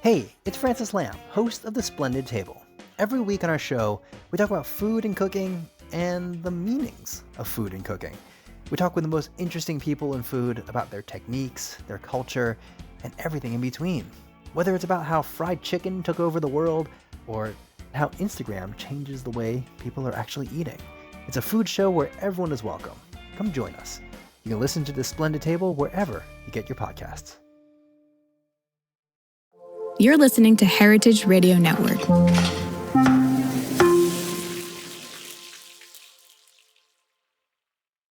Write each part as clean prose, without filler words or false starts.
Hey, it's Francis Lamb, host of The Splendid Table. Every week on our show, we talk about food and cooking and the meanings of food and cooking. We talk with the most interesting people in food about their techniques, their culture, and everything in between. Whether it's about how fried chicken took over the world or how Instagram changes the way people are actually eating. It's a food show where everyone is welcome. Come join us. You can listen to The Splendid Table wherever you get your podcasts. You're listening to Heritage Radio Network.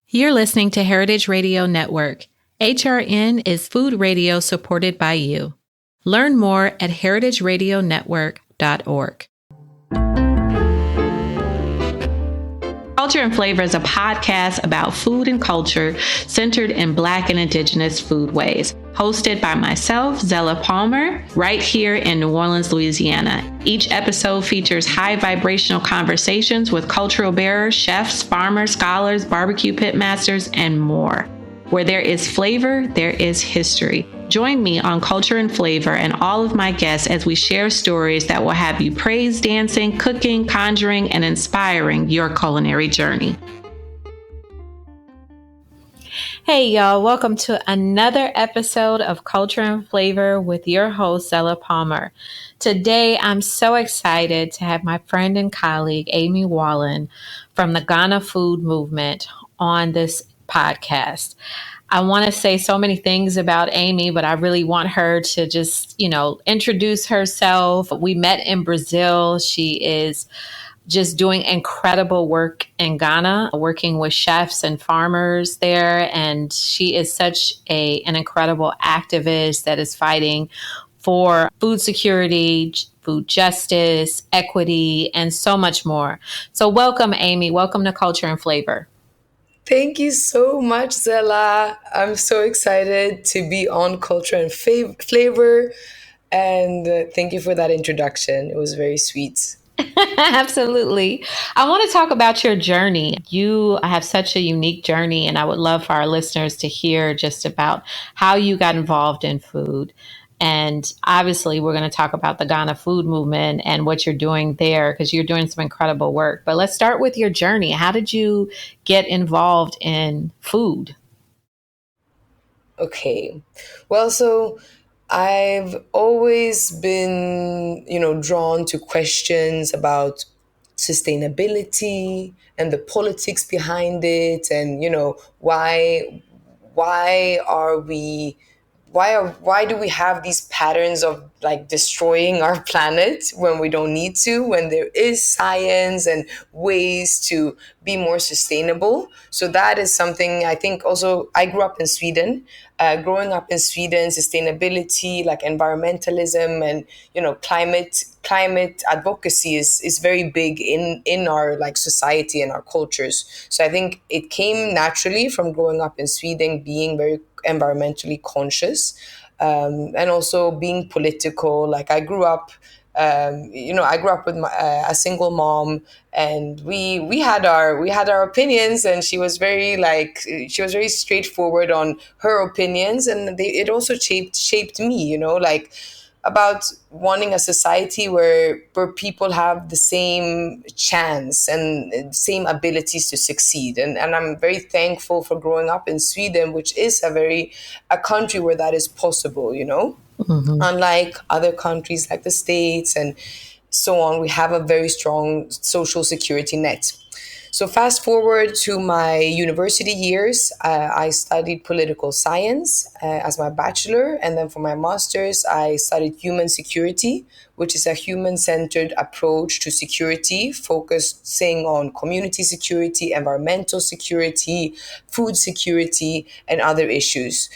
You're listening to Heritage Radio Network. HRN is food radio supported by you. Learn more at heritageradionetwork.org. Culture and Flavor is a podcast about food and culture centered in Black and Indigenous foodways. Hosted by myself, Zella Palmer, right here in New Orleans, Louisiana. Each episode features high vibrational conversations with cultural bearers, chefs, farmers, scholars, barbecue pit masters, and more. Where there is flavor, there is history. Join me on Culture and Flavor and all of my guests as we share stories that will have you praise dancing, cooking, conjuring, and inspiring your culinary journey. Hey, y'all. Welcome to another episode of Culture and Flavor with your host, Zella Palmer. Today, I'm so excited to have my friend and colleague, Aimée Wallin, from the Ghana Food Movement on this podcast. I want to say so many things about Aimée, but I really want her to just, introduce herself. We met in Brazil. She is just doing incredible work in Ghana, working with chefs and farmers there. And she is such an incredible activist that is fighting for food security, food justice, equity, and so much more. So welcome, Aimée. Welcome to Culture and Flavor. Thank you so much, Zella. I'm so excited to be on Culture and Flavor. And thank you for that introduction. It was very sweet. Absolutely. I want to talk about your journey. You have such a unique journey, and I would love for our listeners to hear just about how you got involved in food. And obviously, we're going to talk about the Ghana Food Movement and what you're doing there, because you're doing some incredible work. But let's start with your journey. How did you get involved in food? Okay. Well, so I've always been, drawn to questions about sustainability and the politics behind it, and why are we why do we have these patterns of like destroying our planet when we don't need to, when there is science and ways to be more sustainable? So that is something I think. Also, I grew up in Sweden. Growing up in Sweden, sustainability, like environmentalism and climate advocacy is very big in our like society and our cultures. So I think it came naturally from growing up in Sweden, being very environmentally conscious, and also being political. Like I grew up with a single mom, and we had our opinions, and she was very straightforward on her opinions, and it also shaped me, about wanting a society where people have the same chance and same abilities to succeed. And I'm very thankful for growing up in Sweden, which is a country where that is possible, Mm-hmm. Unlike other countries like the States and so on, we have a very strong social security net. So fast forward to my university years, I studied political science as my bachelor. And then for my master's, I studied human security, which is a human-centered approach to security, focusing on community security, environmental security, food security, and other issues.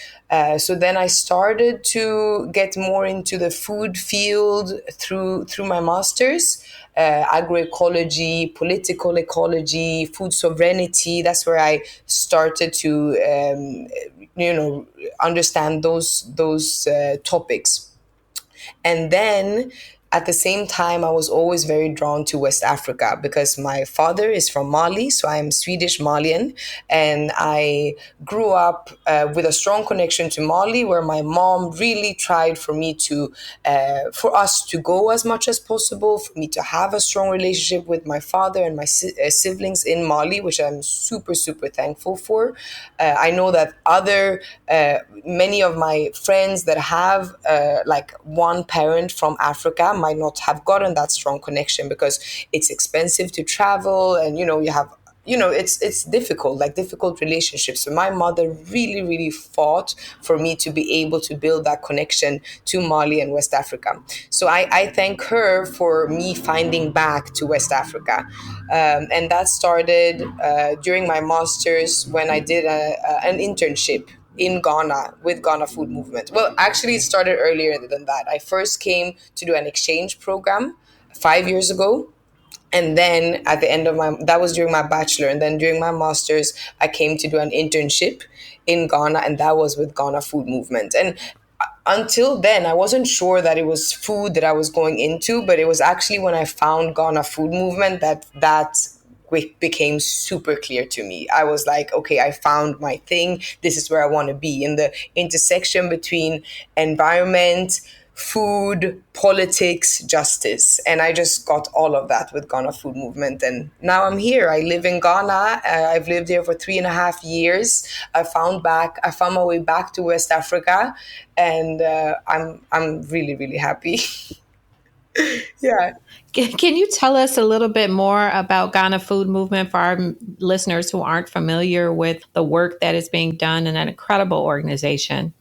So then I started to get more into the food field through my master's. Agroecology, political ecology, food sovereignty. That's where I started to, understand those topics. And then at the same time, I was always very drawn to West Africa because my father is from Mali, so I am Swedish Malian, and I grew up with a strong connection to Mali, where my mom really tried for us to go as much as possible, for me to have a strong relationship with my father and my siblings in Mali, which I'm super, super thankful for. I know that many of my friends that have like one parent from Africa might not have gotten that strong connection because it's expensive to travel, and it's difficult, like difficult relationships. So my mother really, really fought for me to be able to build that connection to Mali and West Africa. So I thank her for me finding back to West Africa. And that started during my master's, when I did an internship in Ghana with Ghana Food Movement. Well, actually, it started earlier than that. I first came to do an exchange program 5 years ago, and then at the end of that was during my bachelor, and then during my master's I came to do an internship in Ghana, and that was with Ghana Food Movement. And until then, I wasn't sure that it was food that I was going into, but it was actually when I found Ghana Food Movement that became super clear to me. I was like, okay, I found my thing. This is where I want to be, in the intersection between environment, food, politics, justice. And I just got all of that with Ghana Food Movement. And now I'm here. I live in Ghana. I've lived here for 3.5 years. I found my way back to West Africa, and I'm really, really happy. Yeah. Can you tell us a little bit more about Ghana Food Movement for our listeners who aren't familiar with the work that is being done in an incredible organization?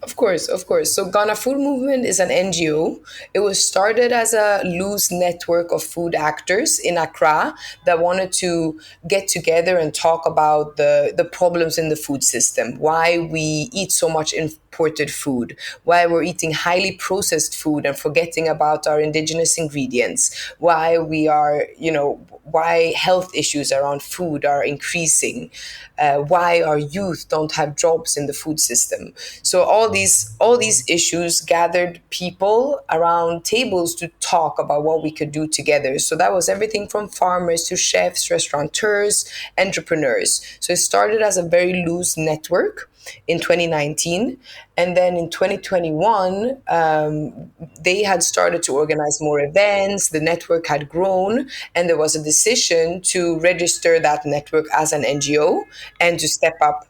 Of course, of course. So Ghana Food Movement is an NGO. It was started as a loose network of food actors in Accra that wanted to get together and talk about the problems in the food system, why we eat so much imported food, why we're eating highly processed food and forgetting about our indigenous ingredients, why we are, why health issues around food are increasing, why our youth don't have jobs in the food system. So all these issues gathered people around tables to talk about what we could do together. So that was everything from farmers to chefs, restaurateurs, entrepreneurs. So it started as a very loose network in 2019. And then in 2021, they had started to organize more events. The network had grown, and there was a decision to register that network as an NGO and to step up,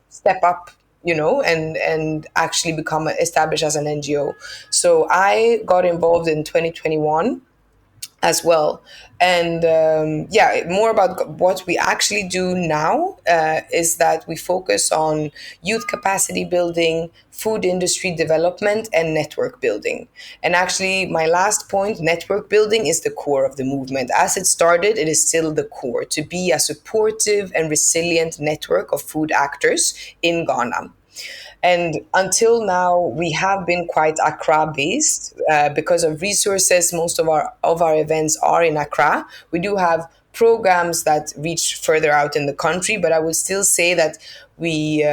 and actually become established as an NGO. So I got involved in 2021 as well. And more about what we actually do now is that we focus on youth capacity building, food industry development, and network building. And actually, my last point, network building, is the core of the movement. As it started, it is still the core, to be a supportive and resilient network of food actors in Ghana. And until now, we have been quite Accra based because of resources. Most of our events are in Accra. We do have programs that reach further out in the country, but I would still say that we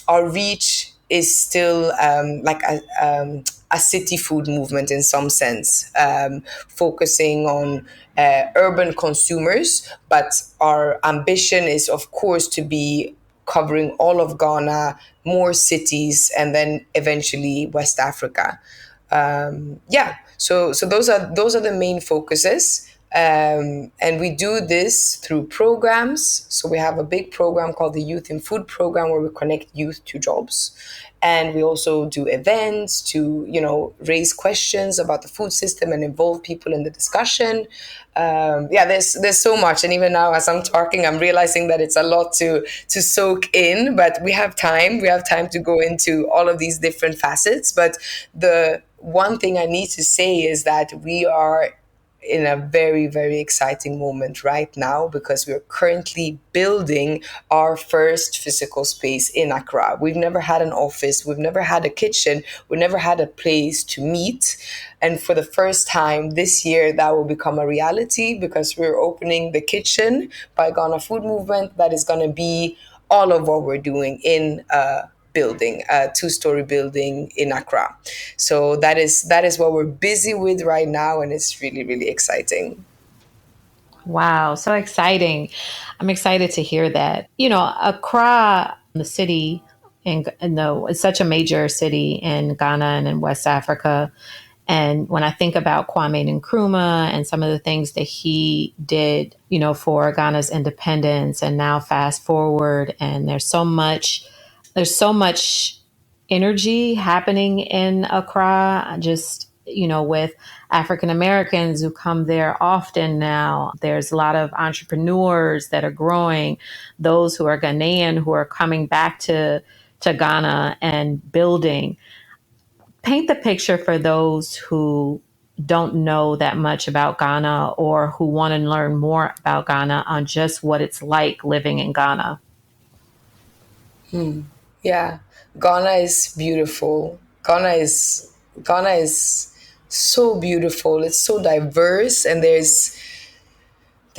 our reach is still like a city food movement in some sense, focusing on urban consumers. But our ambition is, of course, to be covering all of Ghana, more cities, and then eventually West Africa. So those are the main focuses. And we do this through programs. So we have a big program called the Youth in Food Program, where we connect youth to jobs. And we also do events to, raise questions about the food system and involve people in the discussion. There's so much, and even now as I'm talking, I'm realizing that it's a lot to soak in. But we have time. We have time to go into all of these different facets. But the one thing I need to say is that we are in a very, very exciting moment right now, because we're currently building our first physical space in Accra. We've never had an office, we've never had a kitchen, we've never had a place to meet. And for the first time this year, that will become a reality, because we're opening the kitchen by Ghana Food Movement. That is going to be all of what we're doing in building, a 2-story building in Accra. So that is what we're busy with right now, and it's really, really exciting. Wow, so exciting. I'm excited to hear that. Accra, the city, it's such a major city in Ghana and in West Africa. And when I think about Kwame Nkrumah and some of the things that he did, for Ghana's independence, and now fast forward, and there's so much energy happening in Accra, just, with African Americans who come there often now. There's a lot of entrepreneurs that are growing, those who are Ghanaian who are coming back to Ghana and building. Paint the picture for those who don't know that much about Ghana or who want to learn more about Ghana on just what it's like living in Ghana. Yeah, Ghana is beautiful. Ghana is so beautiful. It's so diverse, and there's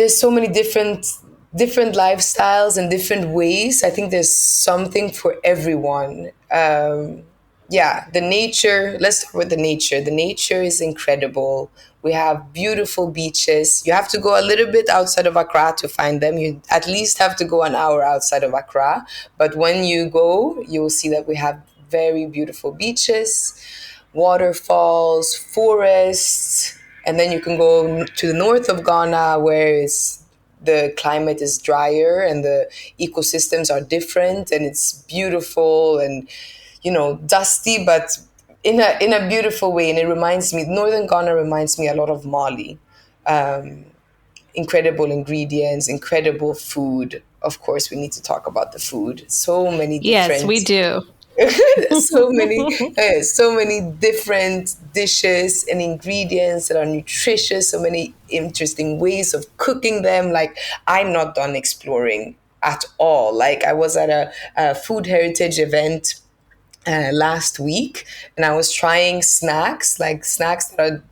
so many different lifestyles and different ways. I think there's something for everyone. Yeah, the nature. Let's start with the nature. The nature is incredible. We have beautiful beaches. You have to go a little bit outside of Accra to find them. You at least have to go an hour outside of Accra. But when you go, you will see that we have very beautiful beaches, waterfalls, forests, and then you can go to the north of Ghana where the climate is drier and the ecosystems are different, and it's beautiful and dusty, but in a beautiful way. And it reminds me, northern Ghana reminds me a lot of Mali. Incredible ingredients, incredible food. Of course, we need to talk about the food. So many Yes, different we do. so many different dishes and ingredients that are nutritious, so many interesting ways of cooking them. Like, I'm not done exploring at all. Like, I was at a food heritage event last week, and I was trying snacks, like snacks that are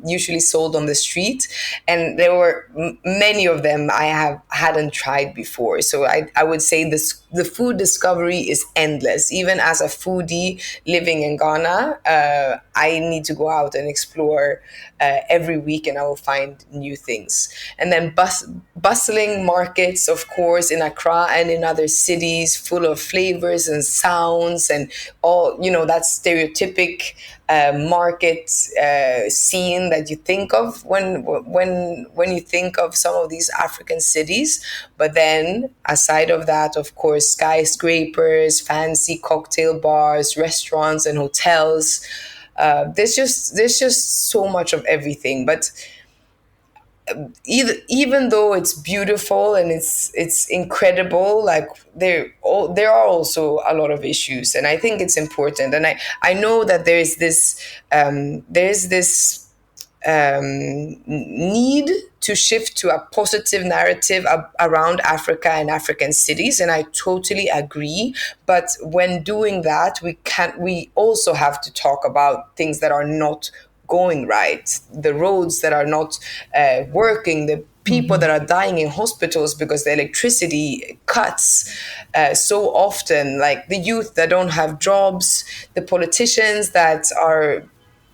usually sold on the street, and there were many of them I hadn't tried before. So I would say the food discovery is endless. Even as a foodie living in Ghana, I need to go out and explore every week, and I will find new things. And then bustling markets, of course, in Accra and in other cities, full of flavors and sounds and all, that stereotypic market scene that you think of when you think of some of these African cities. But then, aside of that, of course, skyscrapers, fancy cocktail bars, restaurants, and hotels. There's just so much of everything. But even though it's beautiful and it's incredible, like there are also a lot of issues, and I think it's important. And I know that there's this need to shift to a positive narrative around Africa and African cities, and I totally agree. But when doing that, we also have to talk about things that are not going right, the roads that are not working, the people that are dying in hospitals because the electricity cuts so often, like the youth that don't have jobs, the politicians that are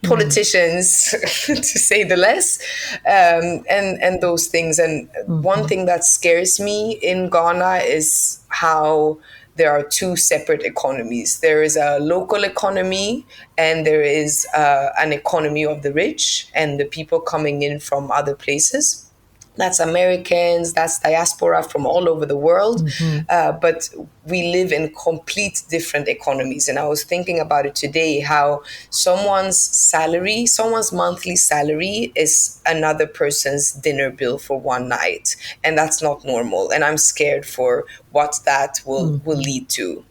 politicians, to say the less, and those things. And one thing that scares me in Ghana is how there are two separate economies. There is a local economy, and there is an economy of the rich and the people coming in from other places. That's Americans, that's diaspora from all over the world. But we live in complete different economies. And I was thinking about it today, how someone's monthly salary is another person's dinner bill for one night. And that's not normal. And I'm scared for what that will lead to.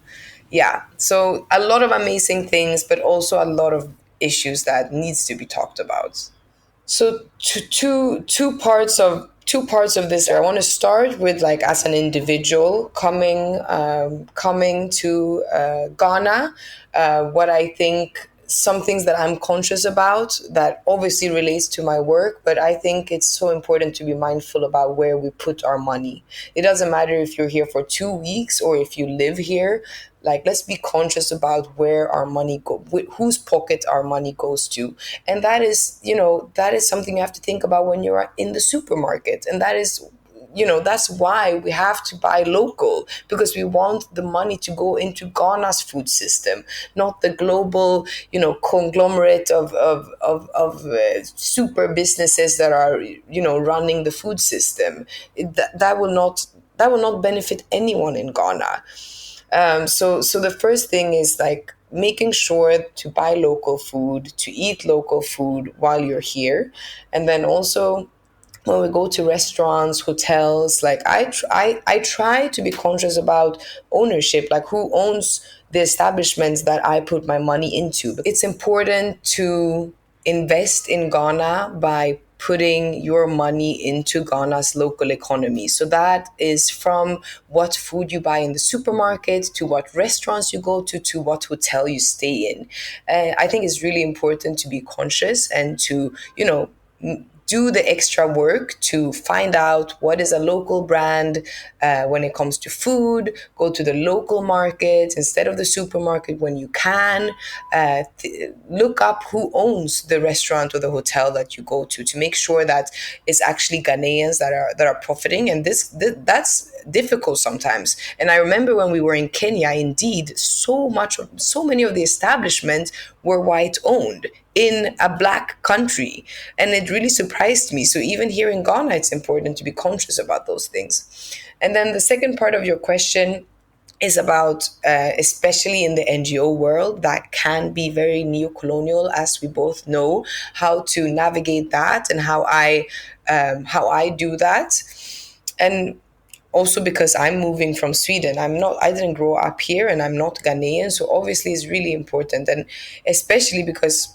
Yeah. So a lot of amazing things, but also a lot of issues that needs to be talked about. So two parts of this. I want to start with, like, as an individual coming to Ghana, what I think some things that I'm conscious about that obviously relates to my work, but I think it's so important to be mindful about where we put our money. It doesn't matter if you're here for 2 weeks or if you live here. Like, let's be conscious about where our money whose pocket our money goes to. And that is, that is something you have to think about when you're in the supermarket. And that is, that's why we have to buy local, because we want the money to go into Ghana's food system, not the global, conglomerate of super businesses that are, running the food system. That will not benefit anyone in Ghana. So the first thing is like making sure to buy local food, to eat local food while you're here, and then also when we go to restaurants, hotels, like I try to be conscious about ownership, like who owns the establishments that I put my money into. It's important to invest in Ghana by putting your money into Ghana's local economy. So that is from what food you buy in the supermarket, to what restaurants you go to what hotel you stay in. I think it's really important to be conscious and to, do the extra work to find out what is a local brand when it comes to food. Go to the local market instead of the supermarket when you can. Look up who owns the restaurant or the hotel that you go to make sure that it's actually Ghanaians that are profiting. And that's difficult sometimes. And I remember when we were in Kenya, indeed, so many of the establishments were white owned in a black country. And it really surprised me. So even here in Ghana, it's important to be conscious about those things. And then the second part of your question is about, especially in the NGO world, that can be very neo-colonial, as we both know, how to navigate that and how I do that. And also because I'm moving from Sweden, I didn't grow up here and I'm not Ghanaian. So obviously it's really important. And especially because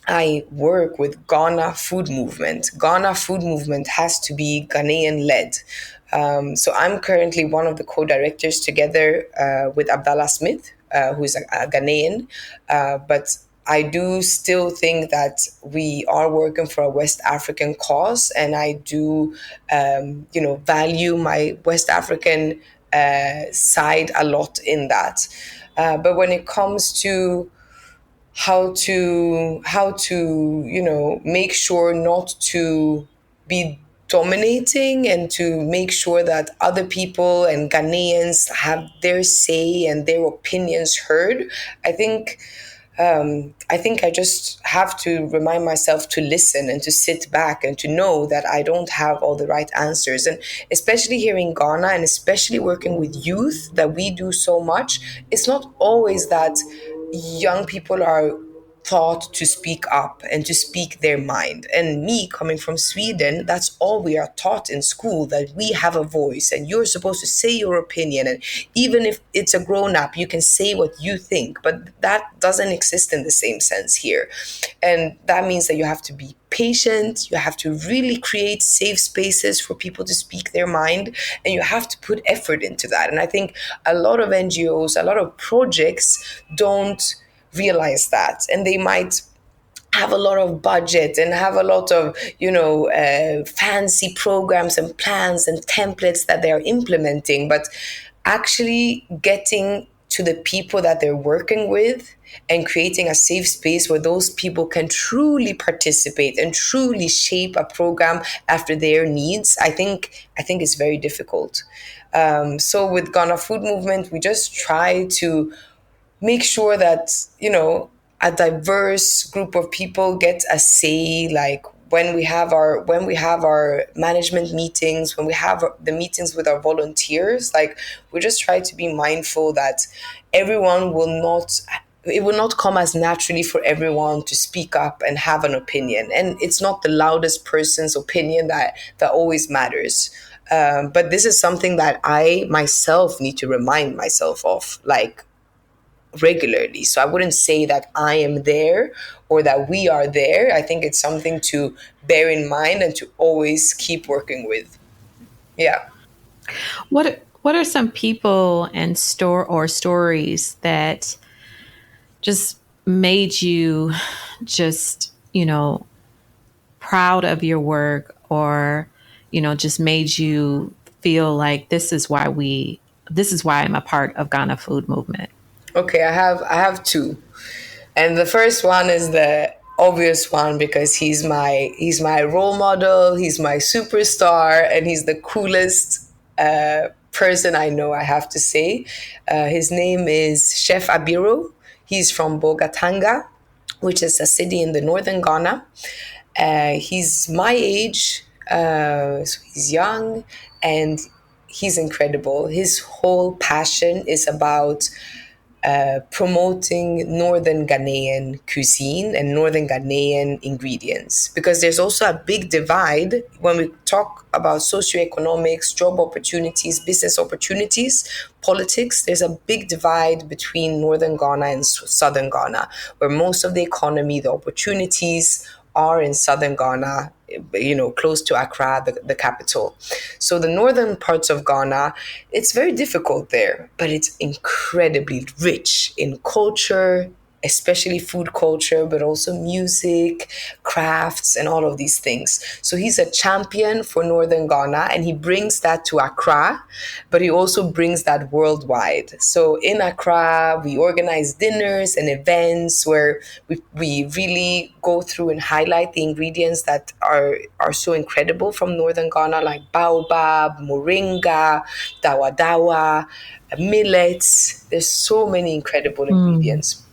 I work with Ghana Food Movement. Ghana Food Movement has to be Ghanaian led. So I'm currently one of the co-directors together with Abdallah Smith, who is a Ghanaian. But I do still think that we are working for a West African cause, and I do, value my West African side a lot in that. But when it comes to how to make sure not to be dominating and to make sure that other people and Ghanaians have their say and their opinions heard. I think I just have to remind myself to listen and to sit back and to know that I don't have all the right answers. And especially here in Ghana, and especially working with youth that we do so much, it's not always that young people are taught to speak up and to speak their mind. And me coming from Sweden, that's all we are taught in school, that we have a voice and you're supposed to say your opinion. And even if it's a grown up, you can say what you think. But that doesn't exist in the same sense here. And that means that you have to be patient, you have to really create safe spaces for people to speak their mind, and you have to put effort into that. And I think a lot of NGOs, a lot of projects don't realize that, and they might have a lot of budget and have a lot of fancy programs and plans and templates that they're implementing, but actually getting to the people that they're working with and creating a safe space where those people can truly participate and truly shape a program after their needs, I think is very difficult. So with Ghana Food Movement, we just try to make sure that a diverse group of people get a say, like when we have our management meetings, when we have the meetings with our volunteers, like we just try to be mindful that everyone will not it will not come as naturally for everyone to speak up and have an opinion, and it's not the loudest person's opinion that always matters. But this is something that I myself need to remind myself of, like, regularly. So I wouldn't say that I am there or that we are there. I think it's something to bear in mind and to always keep working with. Yeah. What are some people and stories that just made you just, proud of your work, or, just made you feel like this is why I'm a part of Ghana food movement? Okay, I have two. And the first one is the obvious one because he's my role model, he's my superstar, and he's the coolest person I know, I have to say. His name is Chef Abiro. He's from Bogatanga, which is a city in the northern Ghana. He's my age, so he's young, and he's incredible. His whole passion is about promoting Northern Ghanaian cuisine and Northern Ghanaian ingredients. Because there's also a big divide when we talk about socioeconomics, job opportunities, business opportunities, politics. There's a big divide between Northern Ghana and Southern Ghana, where most of the economy, the opportunities are in Southern Ghana, close to Accra, the capital. So the northern parts of Ghana, it's very difficult there, but it's incredibly rich in culture, especially food culture, but also music, crafts, and all of these things. So he's a champion for Northern Ghana, and he brings that to Accra, but he also brings that worldwide. So in Accra, we organize dinners and events where we really go through and highlight the ingredients that are so incredible from Northern Ghana, like baobab, moringa, dawa dawa, millets. There's so many incredible ingredients,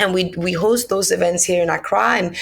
and we host those events here in Accra,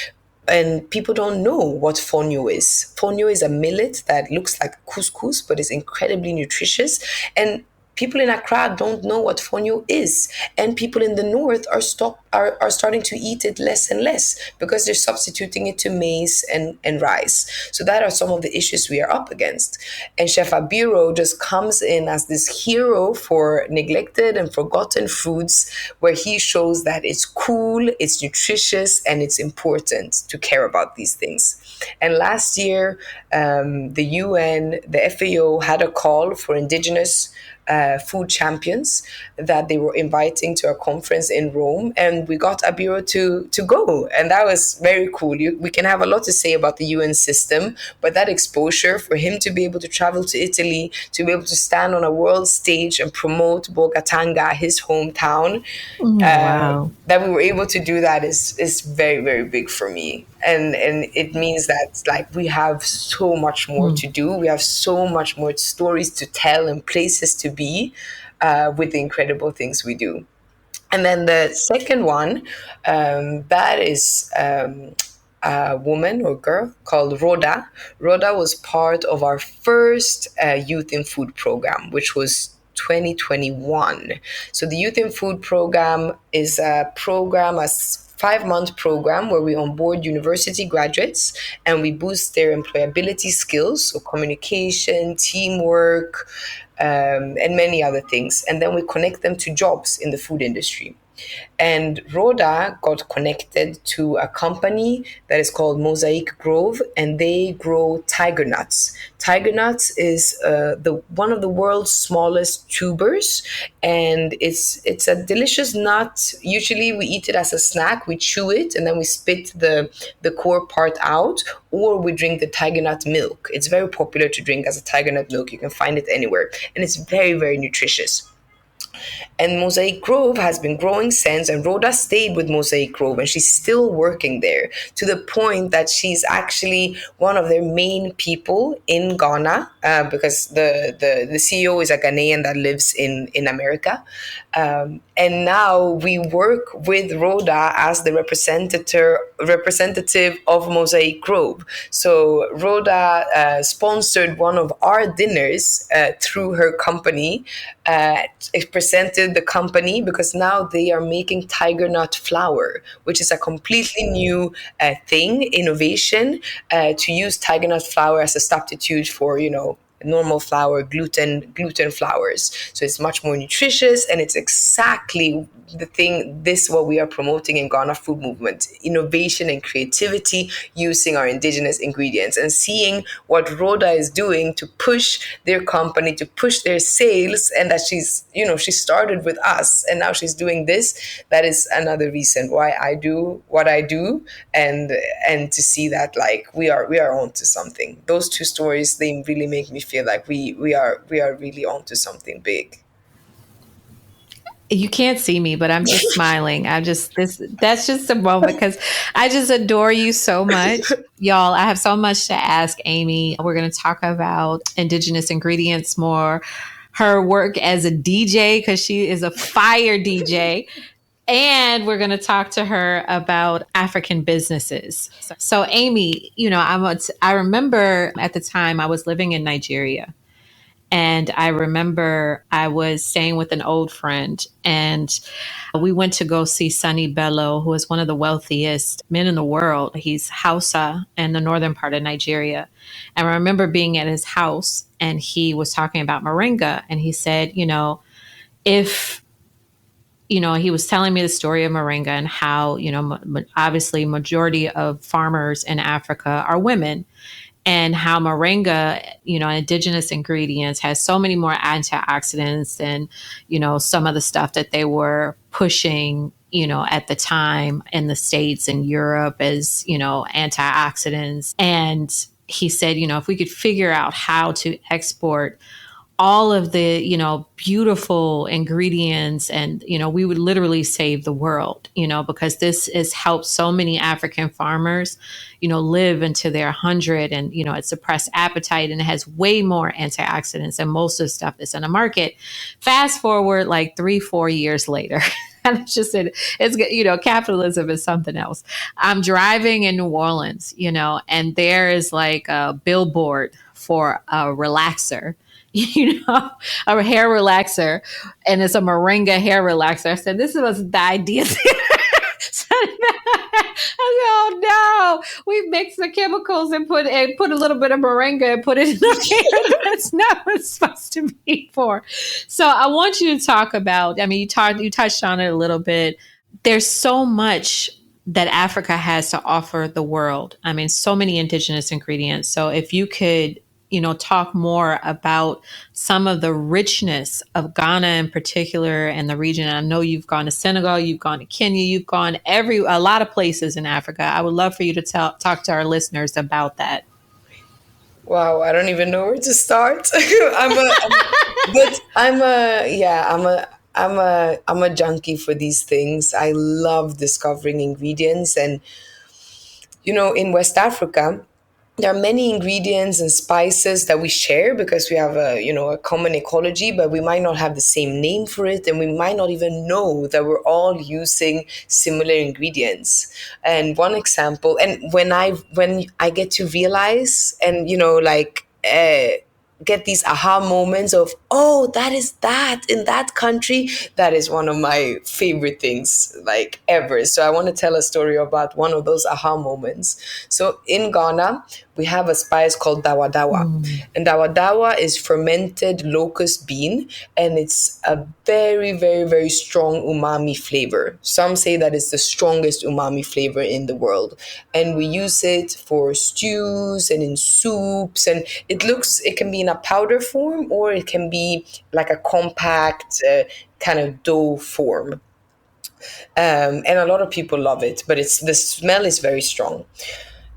and people don't know what fonio is. Fonio is a millet that looks like couscous but is incredibly nutritious, and people in Accra don't know what fonio is, and people in the north are starting to eat it less and less because they're substituting it to maize and rice. So that are some of the issues we are up against. And Chef Abiro just comes in as this hero for neglected and forgotten foods, where he shows that it's cool, it's nutritious, and it's important to care about these things. And last year, the UN, the FAO had a call for indigenous food champions that they were inviting to a conference in Rome, and we got Abiro to go, and that was very cool. We can have a lot to say about the UN system, but that exposure for him to be able to travel to Italy, to be able to stand on a world stage and promote Bogatanga, his hometown, Wow. that we were able to do that is very, very big for me, and it means that, like, we have so much more to do. We have so much more stories to tell and places to be, with the incredible things we do. And then the second one, that is a woman or girl called Rhoda. Rhoda was part of our first Youth in Food program, which was 2021. So the Youth in Food program is a 5-month program where we onboard university graduates and we boost their employability skills, so communication, teamwork, and many other things. And then we connect them to jobs in the food industry. And Rhoda got connected to a company that is called Mosaic Grove, and they grow tiger nuts. Tiger nuts is one of the world's smallest tubers, and it's a delicious nut. Usually, we eat it as a snack. We chew it, and then we spit the core part out, or we drink the tiger nut milk. It's very popular to drink as a tiger nut milk. You can find it anywhere, and it's very, very nutritious. And Mosaic Grove has been growing since, and Rhoda stayed with Mosaic Grove, and she's still working there, to the point that she's actually one of their main people in Ghana, because the CEO is a Ghanaian that lives in America. And now we work with Rhoda as the representative of Mosaic Grove. So Rhoda sponsored one of our dinners through her company. It presented the company because now they are making tiger nut flour, which is a completely new innovation, to use tiger nut flour as a substitute for, normal flour, gluten flours. So it's much more nutritious, and it's exactly the thing, this what we are promoting in Ghana Food Movement: innovation and creativity using our indigenous ingredients, and seeing what Rhoda is doing to push their company, to push their sales, and that she started with us and now she's doing this. That is another reason why I do what I do, and to see that like we are onto something. Those two stories, they really make me feel like we are really onto something big. You can't see me, but I'm just smiling. That's just a moment because I just adore you so much. Y'all, I have so much to ask Aimée. We're going to talk about indigenous ingredients more, her work as a DJ, because she is a fire DJ. And we're going to talk to her about African businesses. So, Aimée, I remember at the time I was living in Nigeria. And I remember I was staying with an old friend, and we went to go see Sonny Bello, who is one of the wealthiest men in the world. He's Hausa in the northern part of Nigeria. And I remember being at his house, and he was talking about moringa. And he said, if he was telling me the story of moringa and how, obviously majority of farmers in Africa are women, and how moringa, indigenous ingredients, has so many more antioxidants than, some of the stuff that they were pushing, at the time in the States and Europe as, antioxidants. And he said, if we could figure out how to export all of the, beautiful ingredients, and, we would literally save the world, because this has helped so many African farmers, live into their 100, and, it suppressed appetite, and it has way more antioxidants than most of the stuff that's in the market. Fast forward like 3-4 years later. And it's just, capitalism is something else. I'm driving in New Orleans, and there is like a billboard for a relaxer, a hair relaxer, and it's a moringa hair relaxer. I said, this was the idea. I said, oh no, we mixed the chemicals and put a little bit of moringa and put it in the hair. That's not what it's supposed to be for. So I want you to talk about, you touched on it a little bit. There's so much that Africa has to offer the world. So many indigenous ingredients. So if you could, talk more about some of the richness of Ghana in particular and the region. I know you've gone to Senegal, you've gone to Kenya, you've gone a lot of places in Africa. I would love for you to talk to our listeners about that. Wow, I don't even know where to start. I'm a junkie for these things. I love discovering ingredients, and in West Africa, there are many ingredients and spices that we share because we have a common ecology, but we might not have the same name for it, and we might not even know that we're all using similar ingredients. And one example, and when I get to realize, and get these aha moments of, oh, that is that in that country, that is one of my favorite things like ever. So I want to tell a story about one of those aha moments. So in Ghana, we have a spice called dawa dawa. And dawa dawa is fermented locust bean, and it's a very, very, very strong umami flavor. Some say that it's the strongest umami flavor in the world. And we use it for stews and in soups, and it can be in a powder form, or it can be like a compact kind of dough form. And a lot of people love it, but the smell is very strong.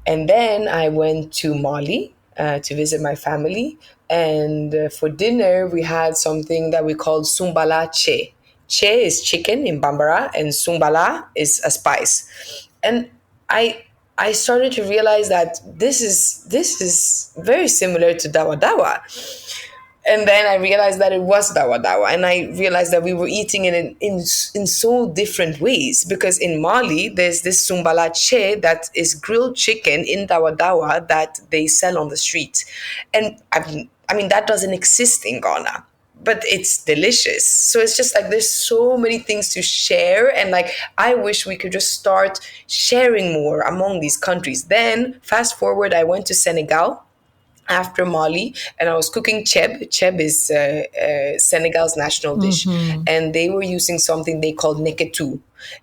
And then I went to Mali to visit my family. And for dinner, we had something that we called sumbala che. Che is chicken in Bambara, and sumbala is a spice. And I started to realize that this is very similar to dawa dawa. And then I realized that it was dawa dawa. And I realized that we were eating it in so different ways. Because in Mali, there's this sumbalache that is grilled chicken in dawa dawa that they sell on the street. And that doesn't exist in Ghana, but it's delicious. So it's just like there's so many things to share. And like, I wish we could just start sharing more among these countries. Then fast forward, I went to Senegal. after Mali, and I was cooking cheb. Cheb is Senegal's national dish, and they were using something they called neketu.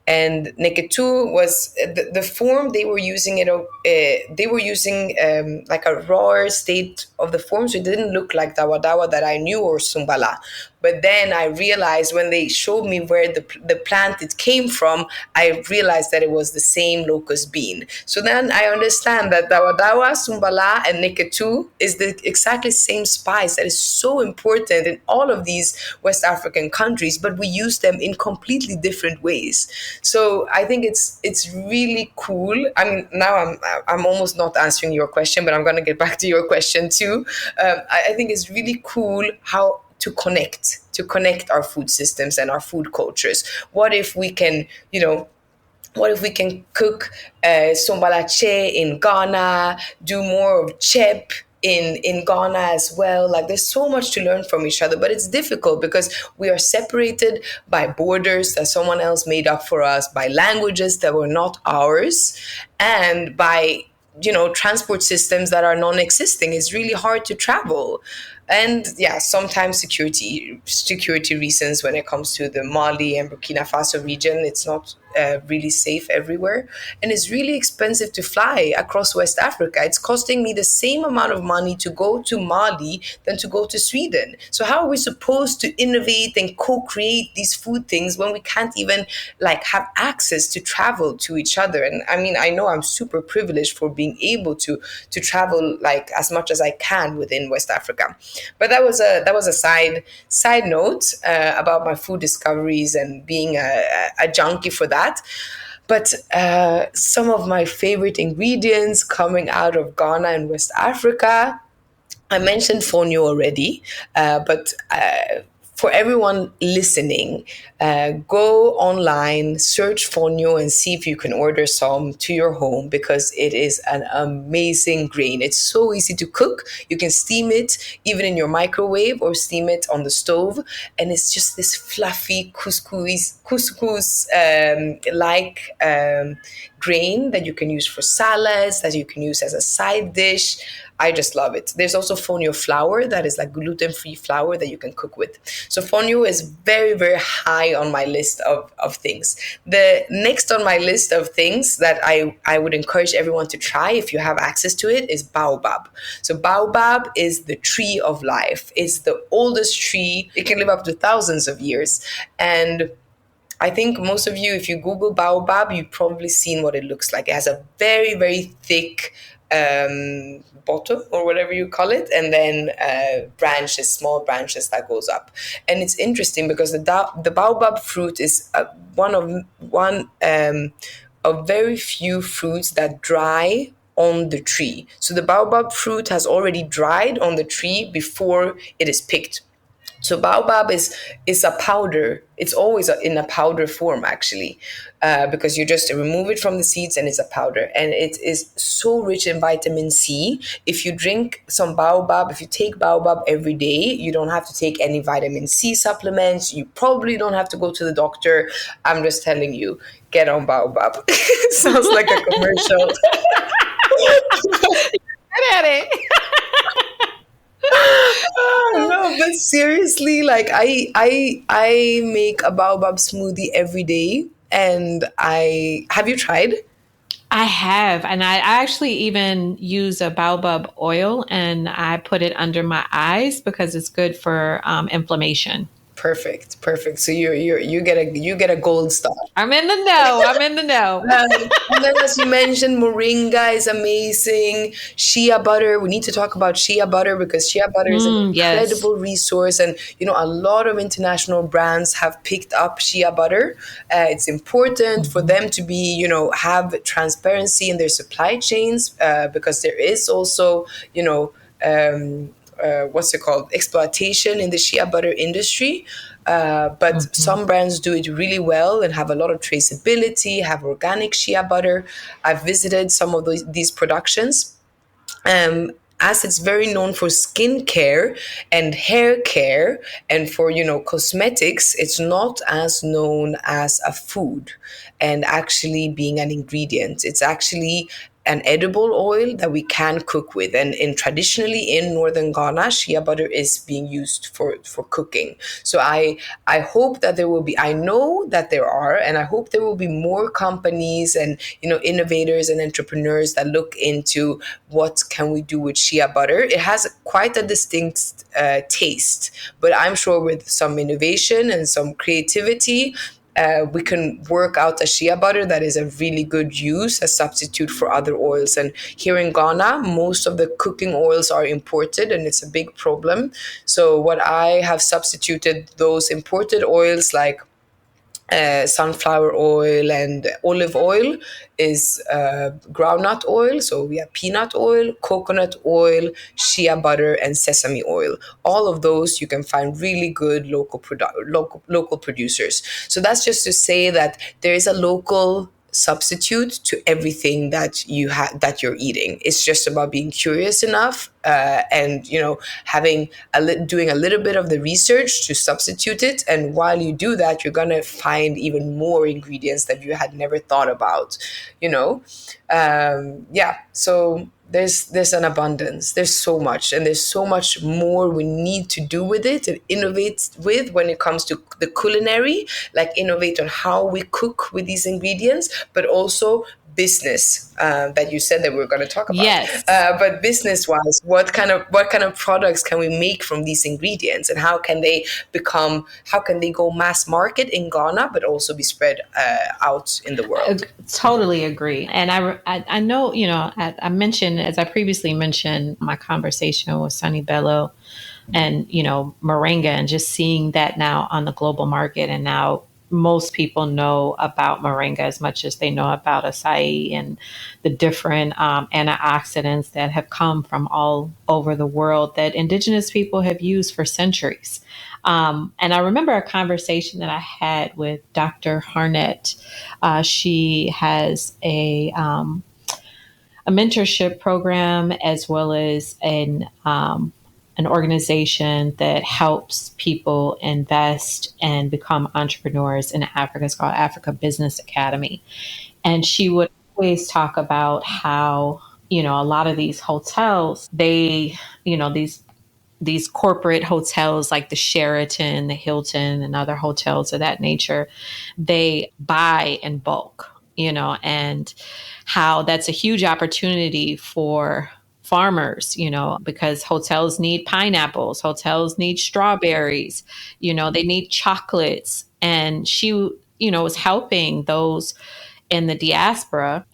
And neketu was the form they were using it. They were using like a raw state of the form, so it didn't look like dawa dawa that I knew or sumbala. But then I realized when they showed me where the plant it came from, I realized that it was the same locust bean. So then I understand that dawa dawa, sumbala, and neketu is the exactly same spice that is so important in all of these West African countries, but we use them in completely different ways. So I think it's really cool. I mean, now I'm almost not answering your question, but I'm going to get back to your question too. I think it's really cool how to connect our food systems and our food cultures. What if we can, what if we can cook sombalache in Ghana, do more of chep in Ghana as well? Like, there's so much to learn from each other, but it's difficult because we are separated by borders that someone else made up for us, by languages that were not ours, and by transport systems that are non-existing. It's really hard to travel. And yeah, sometimes security reasons when it comes to the Mali and Burkina Faso region, it's not really safe everywhere, and it's really expensive to fly across West Africa. It's costing me the same amount of money to go to Mali than to go to Sweden. So how are we supposed to innovate and co-create these food things when we can't even like have access to travel to each other? And I mean, I know I'm super privileged for being able to travel like as much as I can within West Africa. But that was a side note about my food discoveries and being a junkie for that. But some of my favorite ingredients coming out of Ghana and West Africa, I mentioned fonio already, but for everyone listening, go online, search fonio, and see if you can order some to your home, because it is an amazing grain. It's so easy to cook. You can steam it even in your microwave or steam it on the stove, and it's just this fluffy couscous like grain that you can use for salads, that you can use as a side dish. I just love it. There's also fonio flour that is like gluten-free flour that you can cook with. So fonio is very, very high on my list of things. The next on my list of things that I would encourage everyone to try if you have access to it is baobab. So baobab is the tree of life. It's the oldest tree. It can live up to thousands of years. And I think most of you, if you Google baobab, you've probably seen what it looks like. It has a very, very thick bottom, or whatever you call it, and then small branches that goes up. And it's interesting because the baobab fruit is one of very few fruits that dry on the tree. So the baobab fruit has already dried on the tree before it is picked. So baobab is a powder. It's always in a powder form, actually, because you just remove it from the seeds and it's a powder. And it is so rich in vitamin C. If you drink some baobab, if you take baobab every day, you don't have to take any vitamin C supplements. You probably don't have to go to the doctor. I'm just telling you, get on baobab. Sounds like a commercial. Get at it. No, but seriously, like I make a baobab smoothie every day, and I have you tried? I have, and I actually even use a baobab oil, and I put it under my eyes because it's good for inflammation. Perfect. So you get a gold star. I'm in the know. I'm in the know. And then, as you mentioned, moringa is amazing. Shea butter. We need to talk about shea butter because shea butter is an Yes. incredible resource, and a lot of international brands have picked up shea butter. It's important for them to be, have transparency in their supply chains, because there is also, what's it called, exploitation in the shea butter industry. But some brands do it really well and have a lot of traceability, have organic shea butter. I've visited some of these productions. As it's very known for skincare and hair care and for cosmetics, it's not as known as a food and actually being an ingredient. It's actually an edible oil that we can cook with. And traditionally in northern Ghana, shea butter is being used for cooking. So I hope that there will be, I know that there are, and I hope there will be more companies and innovators and entrepreneurs that look into what can we do with shea butter. It has quite a distinct taste, but I'm sure with some innovation and some creativity, we can work out a shea butter that is a really good use, a substitute for other oils. And here in Ghana, most of the cooking oils are imported, and it's a big problem. So what I have substituted those imported oils like sunflower oil and olive oil is groundnut oil. So we have peanut oil, coconut oil, shea butter, and sesame oil. All of those you can find really good local producers. So that's just to say that there is a local substitute to everything that that you're eating. It's just about being curious enough, and having doing a little bit of the research to substitute it. And while you do that, you're gonna find even more ingredients that you had never thought about. Yeah. So there's an abundance. There's so much, and there's so much more we need to do with it and innovate with when it comes to the culinary, like innovate on how we cook with these ingredients, but also business, that you said that we were going to talk about. Yes. But business wise, what kind of products can we make from these ingredients, and how can they go mass market in Ghana, but also be spread out in the world? Totally agree. And I know, I mentioned, as I previously mentioned, my conversation with Sunny Bello and, moringa, and just seeing that now on the global market. And now most people know about moringa as much as they know about acai and the different antioxidants that have come from all over the world that indigenous people have used for centuries. And I remember a conversation that I had with Dr. Harnett. She has a mentorship program as well as an organization that helps people invest and become entrepreneurs in Africa. It's called Africa Business Academy. And she would always talk about how, a lot of these hotels, they, these corporate hotels like the Sheraton, the Hilton, and other hotels of that nature, they buy in bulk, and how that's a huge opportunity for farmers, because hotels need pineapples, hotels need strawberries, they need chocolates. And she, was helping those in the diaspora,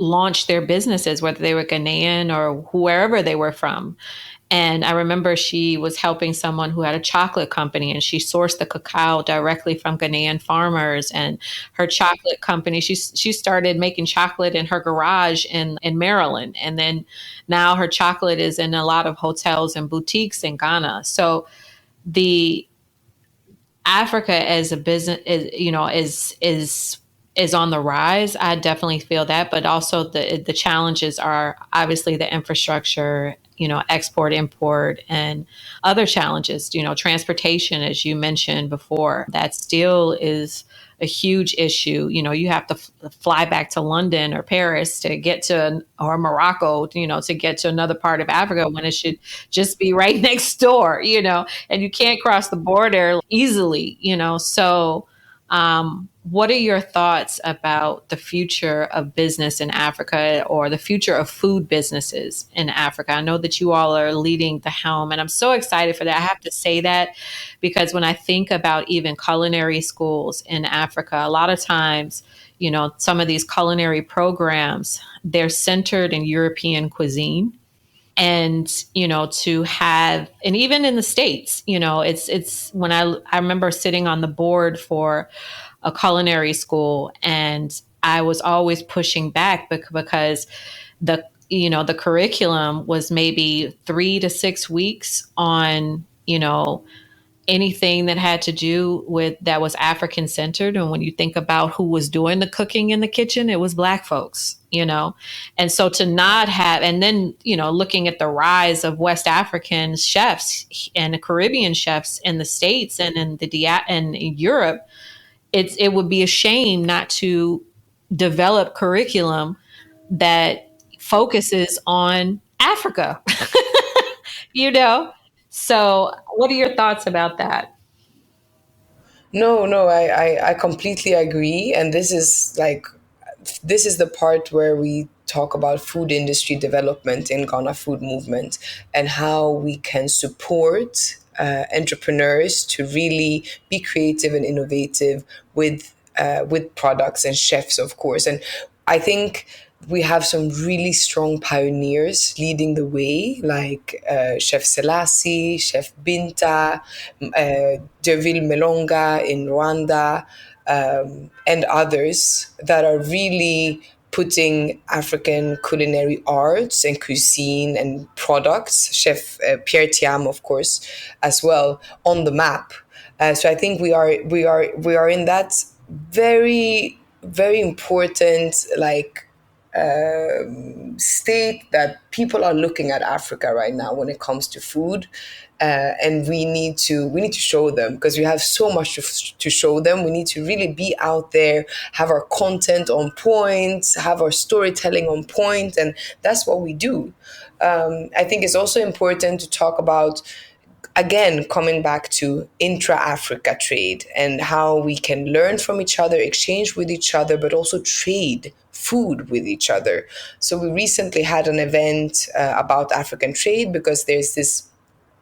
launch their businesses, whether they were Ghanaian or wherever they were from. And I remember she was helping someone who had a chocolate company, and she sourced the cacao directly from Ghanaian farmers. And her chocolate company, she started making chocolate in her garage in Maryland. And then now her chocolate is in a lot of hotels and boutiques in Ghana. So the Africa as a business is on the rise. I definitely feel that, but also the challenges are obviously the infrastructure, export, import, and other challenges, transportation, as you mentioned before, that still is a huge issue. You have to fly back to London or Paris to get to, or Morocco, to get to another part of Africa when it should just be right next door, and you can't cross the border easily, So, what are your thoughts about the future of business in Africa, or the future of food businesses in Africa? I know that you all are leading the helm, and I'm so excited for that. I have to say that because when I think about even culinary schools in Africa, a lot of times, some of these culinary programs, they're centered in European cuisine. And to have, and even in the States, it's when I remember sitting on the board for a culinary school, and I was always pushing back because the curriculum was maybe 3 to 6 weeks on anything that had to do with that was African centered. And when you think about who was doing the cooking in the kitchen, it was Black folks, And so to not have, and then, looking at the rise of West African chefs and the Caribbean chefs in the States and in Europe, it would be a shame not to develop curriculum that focuses on Africa, you know? So, what are your thoughts about that? No, no, I completely agree. And this is the part where we talk about food industry development in Ghana Food Movement and how we can support entrepreneurs to really be creative and innovative with products and chefs, of course. And I think we have some really strong pioneers leading the way, like Chef Selassie, Chef Binta, Derville Melonga in Rwanda, and others that are really putting African culinary arts and cuisine and products, Chef Pierre Thiam, of course, as well, on the map. So I think we are in that very very important state that people are looking at Africa right now when it comes to food, and we need to show them because we have so much to show them. We need to really be out there, have our content on point, have our storytelling on point, and that's what we do. I think it's also important to talk about, again, coming back to intra-Africa trade and how we can learn from each other, exchange with each other, but also trade food with each other. So we recently had an event about African trade because there's this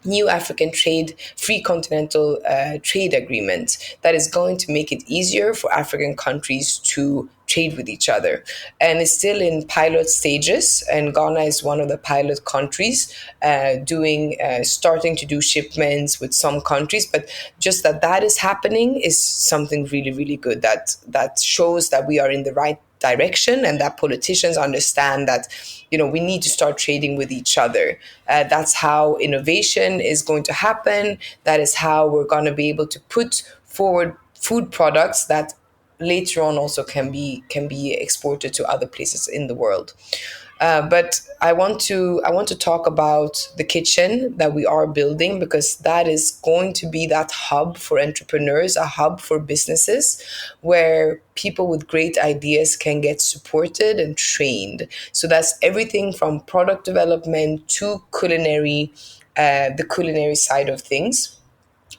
new African trade, free continental trade agreement that is going to make it easier for African countries to trade with each other. And it's still in pilot stages, and Ghana is one of the pilot countries starting to do shipments with some countries. But just that is happening is something really, really good that shows that we are in the right direction and that politicians understand that we need to start trading with each other. That's how innovation is going to happen. That is how we're going to be able to put forward food products that later on also can be exported to other places in the world. But I want to talk about the kitchen that we are building, because that is going to be that hub for entrepreneurs, a hub for businesses where people with great ideas can get supported and trained. So that's everything from product development to the culinary side of things.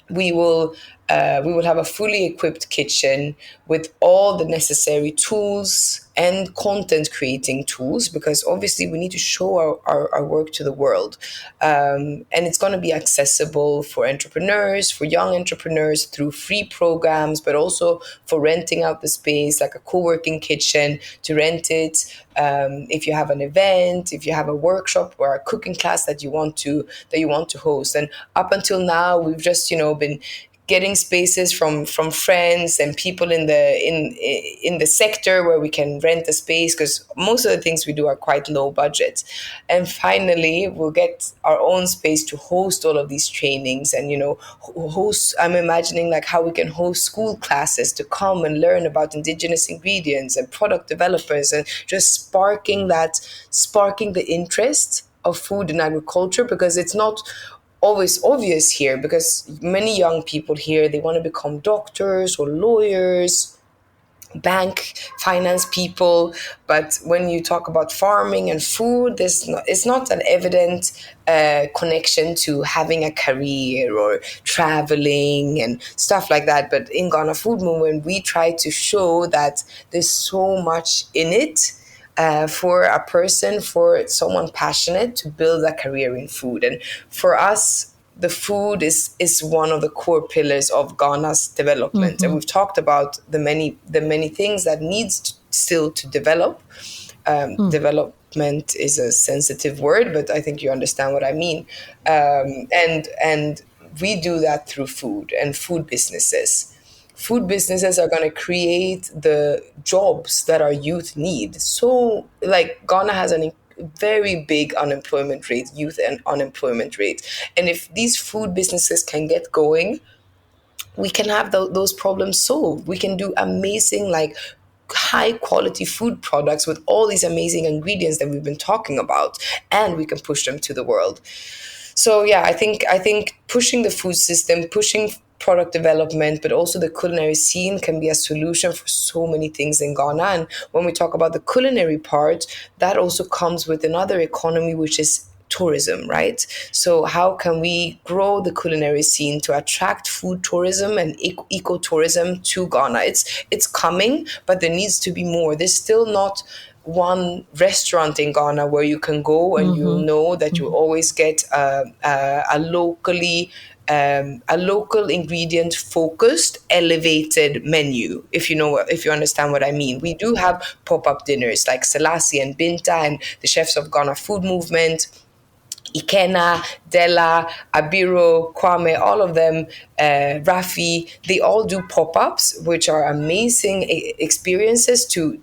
We will have a fully equipped kitchen with all the necessary tools and content creating tools, because obviously we need to show our work to the world. And it's going to be accessible for entrepreneurs, for young entrepreneurs, through free programs, but also for renting out the space, like a co-working kitchen, to rent it. If you have an event, if you have a workshop or a cooking class that you want to host. And up until now, we've just been getting spaces from friends and people in the sector where we can rent a space, because most of the things we do are quite low budget. And finally we'll get our own space to host all of these trainings and host. I'm imagining like how we can host school classes to come and learn about indigenous ingredients and product developers, and just sparking the interest of food and agriculture, because it's not always obvious here, because many young people here, they want to become doctors or lawyers, bank finance people. But when you talk about farming and food, it's not an evident connection to having a career or traveling and stuff like that. But in Ghana Food Movement, we try to show that there's so much in it for a person, for someone passionate to build a career in food. And for us, the food is one of the core pillars of Ghana's development. And we've talked about the many things that needs still to develop. Development is a sensitive word, but I think you understand what I mean. And we do that through food and food businesses. Food businesses are going to create the jobs that our youth need. So, like, Ghana has a very big unemployment rate, youth and unemployment rate. And if these food businesses can get going, we can have those problems solved. We can do amazing, like, high quality food products with all these amazing ingredients that we've been talking about, and we can push them to the world. So yeah, I think pushing the food system, pushing product development, but also the culinary scene can be a solution for so many things in Ghana. And when we talk about the culinary part, that also comes with another economy, which is tourism, right? So how can we grow the culinary scene to attract food tourism and ecotourism to Ghana? It's coming, but there needs to be more. There's still not one restaurant in Ghana where you can go and you'll know that you always get a local ingredient focused elevated menu, if you understand what I mean. We do have pop-up dinners like Selassie and Binta and the chefs of Ghana Food Movement, Ikena, Della, Abiro, Kwame, all of them, Rafi, they all do pop-ups, which are amazing experiences to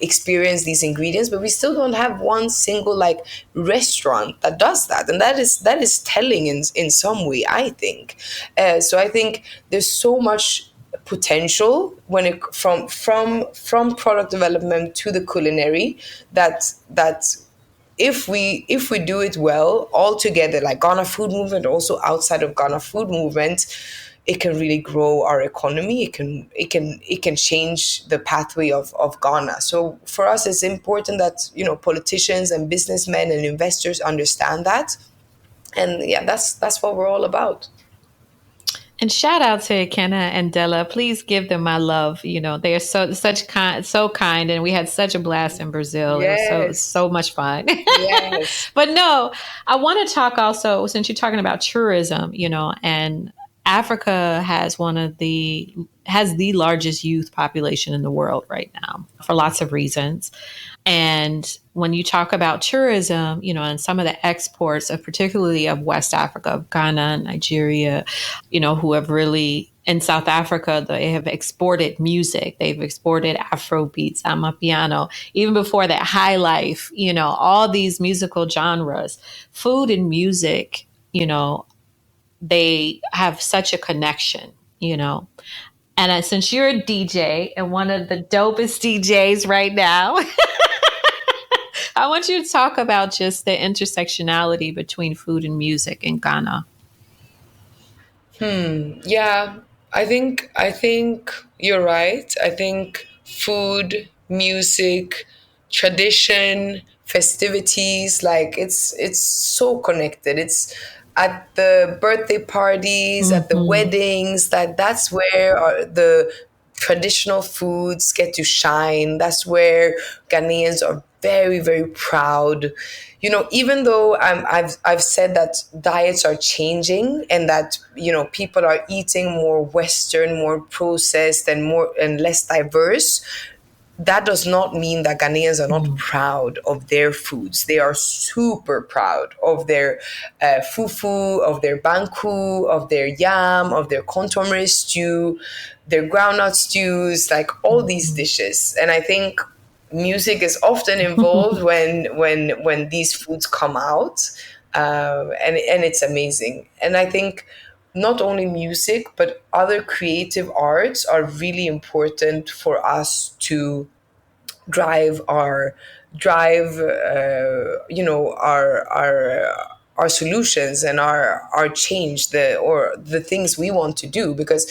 experience these ingredients. But we still don't have one single like restaurant that does that, and that is telling in some way, I think. So I think there's so much potential when it from product development to the culinary that if we do it well all together, like Ghana Food Movement, also outside of Ghana Food Movement, it can really grow our economy. It can change the pathway of Ghana. So for us, it's important that politicians and businessmen and investors understand that, and yeah, that's what we're all about. And shout out to Kenna and Della. Please give them my love. They are so kind, and we had such a blast in Brazil. It was Yes, so much fun. yes. But no, I want to talk also, since you're talking about tourism, and Africa has the largest youth population in the world right now for lots of reasons. And when you talk about tourism, and some of the exports of particularly of West Africa, of Ghana, Nigeria, who have really, in South Africa, they have exported music. They've exported Afro beats, Amapiano, even before that, high life, all these musical genres, food and music, they have such a connection, And since you're a DJ and one of the dopest DJs right now, I want you to talk about just the intersectionality between food and music in Ghana. Yeah, I think you're right. I think food, music, tradition, festivities, like it's so connected. It's at the birthday parties, at the Mm-hmm. weddings, that's where the traditional foods get to shine. That's where Ghanaians are very, very proud. Even though I've said that diets are changing and that people are eating more Western, more processed, and less diverse, that does not mean that Ghanaians are not proud of their foods. They are super proud of their fufu, of their banku, of their yam, of their contomere stew, their groundnut stews, like all these dishes. And I think music is often involved when these foods come out, and it's amazing. And I think not only music but other creative arts are really important for us to drive our drive our solutions and our change, the things we want to do, because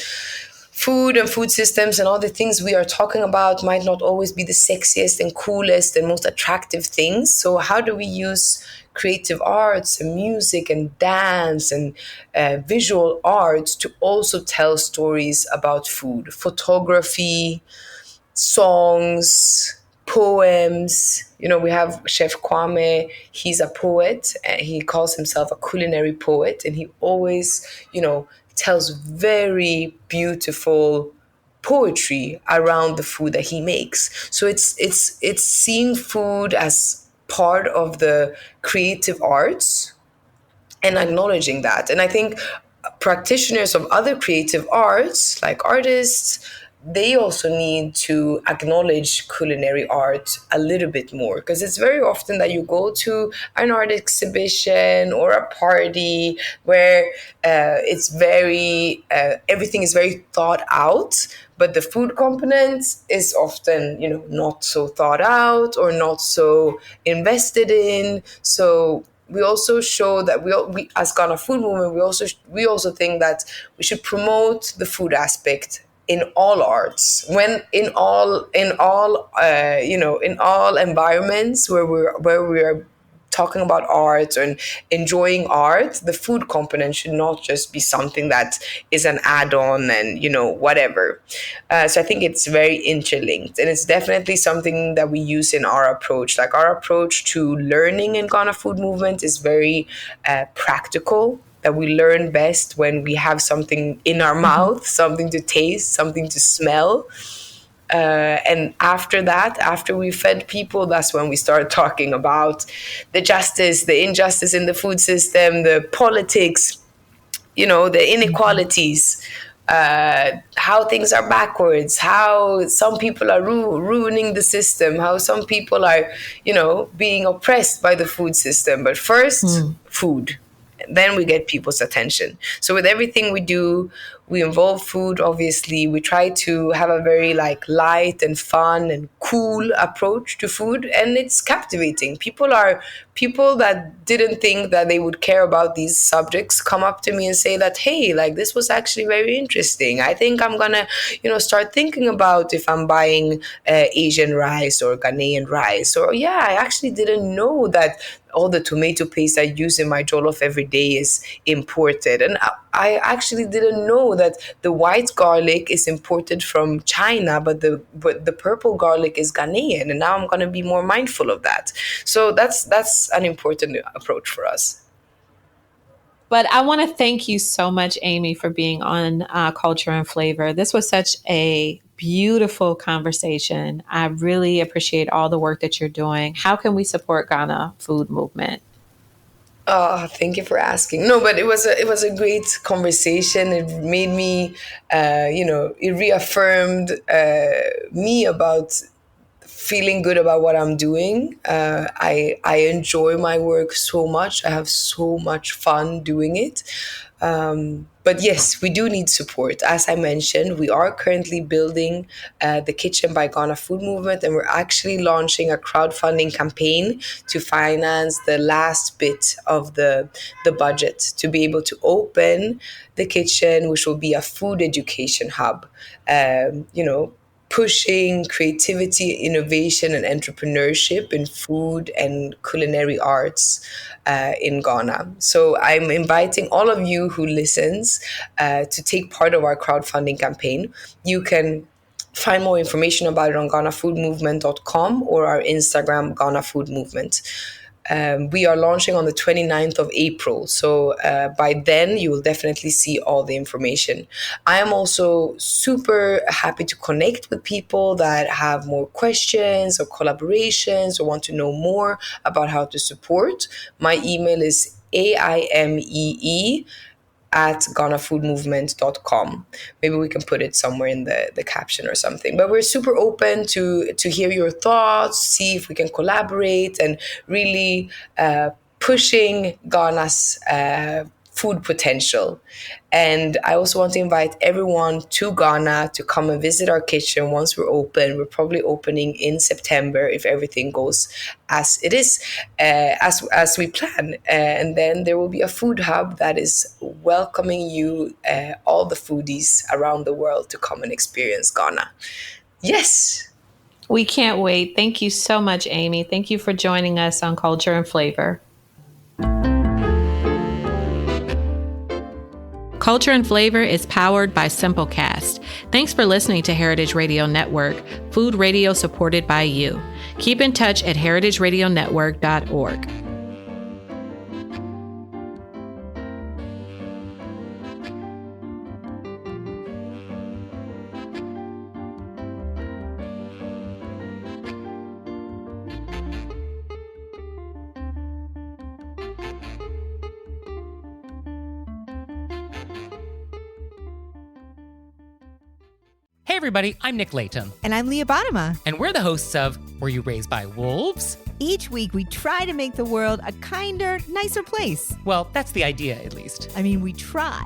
food and food systems and all the things we are talking about might not always be the sexiest and coolest and most attractive things. So how do we use creative arts and music and dance and visual arts to also tell stories about food? Photography, songs, poems. We have Chef Kwame. He's a poet, and he calls himself a culinary poet, and he always, tells very beautiful poetry around the food that he makes. So it's seeing food as part of the creative arts and acknowledging that. And I think practitioners of other creative arts, like artists, they also need to acknowledge culinary art a little bit more, because it's very often that you go to an art exhibition or a party where it's very everything is very thought out, but the food component is often not so thought out or not so invested in. So we also show that we as Ghana Food Movement, we also think that we should promote the food aspect in all arts, when in all in all environments where we are talking about art and enjoying art. The food component should not just be something that is an add-on and whatever. So I think it's very interlinked, and it's definitely something that we use in our approach. Like, our approach to learning in Ghana Food Movement is very practical, that we learn best when we have something in our mouth, something to taste, something to smell. And after that, after we fed people, that's when we start talking about the justice, the injustice in the food system, the politics, the inequalities, how things are backwards, how some people are ruining the system, how some people are, being oppressed by the food system. But first, food. Then we get people's attention. So with everything we do, we involve food, obviously. We try to have a very light and fun and cool approach to food, and it's captivating. People that didn't think that they would care about these subjects come up to me and say that, hey, this was actually very interesting. I think I'm gonna, start thinking about if I'm buying Asian rice or Ghanaian rice, or I actually didn't know that all the tomato paste I use in my jollof every day is imported. And I actually didn't know that the white garlic is imported from China, but the purple garlic is Ghanaian. And now I'm going to be more mindful of that. So that's an important approach for us. But I want to thank you so much, Aimée, for being on Culture and Flavor. This was such a beautiful conversation. I really appreciate all the work that you're doing. How can we support Ghana Food Movement? Oh, thank you for asking. No, but it was a great conversation. It made me, it reaffirmed me about feeling good about what I'm doing. I enjoy my work so much. I have so much fun doing it. But yes, we do need support. As I mentioned, we are currently building the Kitchen by Ghana Food Movement, and we're actually launching a crowdfunding campaign to finance the last bit of the budget to be able to open the kitchen, which will be a food education hub. Pushing creativity, innovation, and entrepreneurship in food and culinary arts in Ghana. So I'm inviting all of you who listens to take part of our crowdfunding campaign. You can find more information about it on GhanaFoodMovement.com or our Instagram, Ghana Food Movement. We are launching on the 29th of April. So by then, you will definitely see all the information. I am also super happy to connect with people that have more questions or collaborations or want to know more about how to support. My email is aimee@GhanaFoodMovement.com. Maybe we can put it somewhere in the caption or something. But we're super open to hear your thoughts, see if we can collaborate, and really pushing Ghana's food potential. And I also want to invite everyone to Ghana to come and visit our kitchen once we're open. We're probably opening in September if everything goes as it is, as we plan. And then there will be a food hub that is welcoming you, all the foodies around the world, to come and experience Ghana. Yes. We can't wait. Thank you so much, Aimée. Thank you for joining us on Culture and Flavor. Culture and Flavor is powered by Simplecast. Thanks for listening to Heritage Radio Network, food radio supported by you. Keep in touch at heritageradionetwork.org. Hey everybody, I'm Nick Latham. And I'm Leah Bottima. And we're the hosts of Were You Raised by Wolves? Each week we try to make the world a kinder, nicer place. Well, that's the idea, at least. I mean, we try.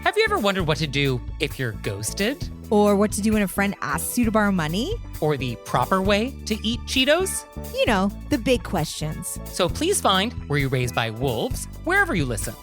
Have you ever wondered what to do if you're ghosted? Or what to do when a friend asks you to borrow money? Or the proper way to eat Cheetos? You know, the big questions. So please find Were You Raised by Wolves wherever you listen.